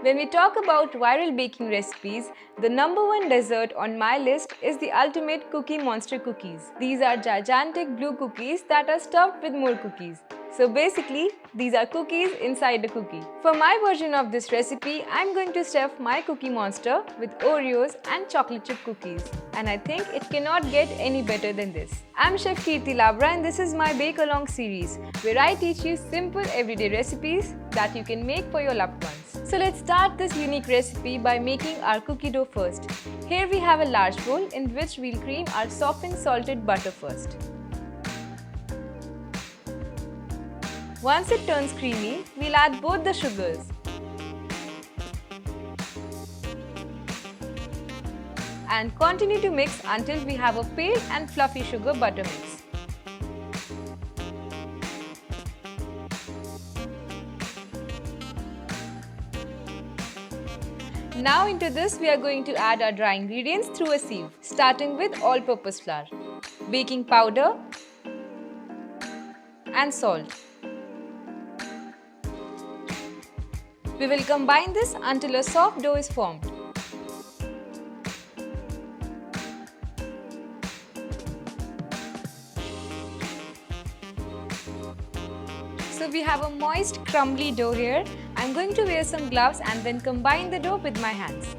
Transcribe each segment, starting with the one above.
When we talk about viral baking recipes, the #1 dessert on my list is the ultimate Cookie Monster cookies. These are gigantic blue cookies that are stuffed with more cookies. So basically, these are cookies inside a cookie. For my version of this recipe, I'm going to stuff my Cookie Monster with Oreos and chocolate chip cookies. And I think it cannot get any better than this. I'm Chef Kirti Labra and this is my Bake Along series, where I teach you simple everyday recipes that you can make for your loved ones. So let's start this unique recipe by making our cookie dough first. Here we have a large bowl in which we'll cream our softened salted butter first. Once it turns creamy, we'll add both the sugars. And continue to mix until we have a pale and fluffy sugar butter mix. Now into this we are going to add our dry ingredients through a sieve, starting with all-purpose flour, baking powder and salt. We will combine this until a soft dough is formed. So we have a moist, crumbly dough here. I'm going to wear some gloves and then combine the dough with my hands.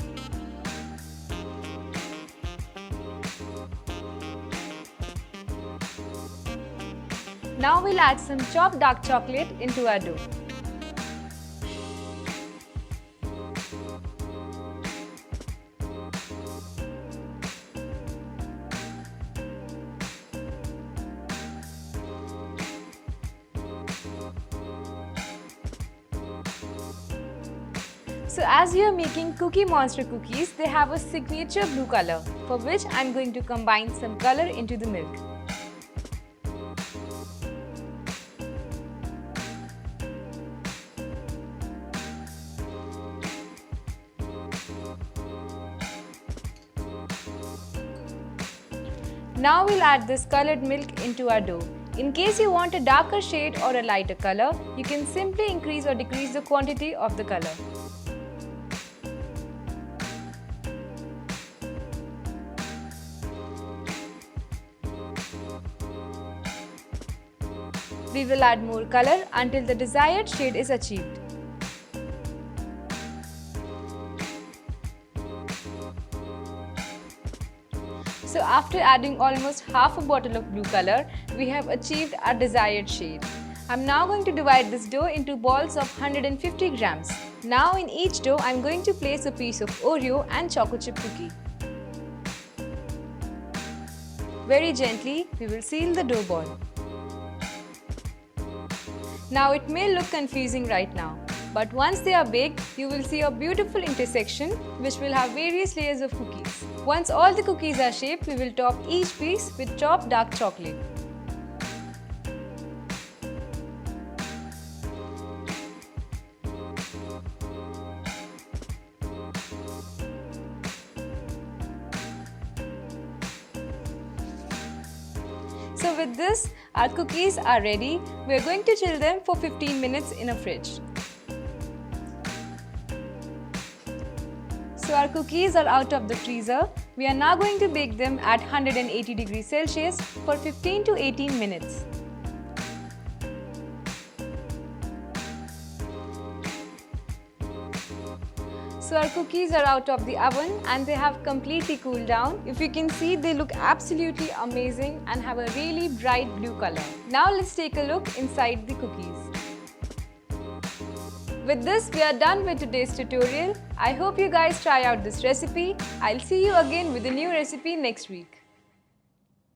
Now we'll add some chopped dark chocolate into our dough. So as we are making Cookie Monster cookies, they have a signature blue color, for which I'm going to combine some color into the milk. Now we'll add this colored milk into our dough. In case you want a darker shade or a lighter color, you can simply increase or decrease the quantity of the color. We will add more color until the desired shade is achieved. So after adding almost half a bottle of blue color, we have achieved our desired shade. I'm now going to divide this dough into balls of 150 grams. Now in each dough, I'm going to place a piece of Oreo and chocolate chip cookie. Very gently, we will seal the dough ball. Now it may look confusing right now, but once they are baked, you will see a beautiful intersection which will have various layers of cookies. Once all the cookies are shaped, we will top each piece with chopped dark chocolate. So with this, our cookies are ready. We are going to chill them for 15 minutes in a fridge. So our cookies are out of the freezer. We are now going to bake them at 180 degrees Celsius for 15 to 18 minutes. So our cookies are out of the oven and they have completely cooled down. If you can see, they look absolutely amazing and have a really bright blue color. Now let's take a look inside the cookies. With this, we are done with today's tutorial. I hope you guys try out this recipe. I'll see you again with a new recipe next week.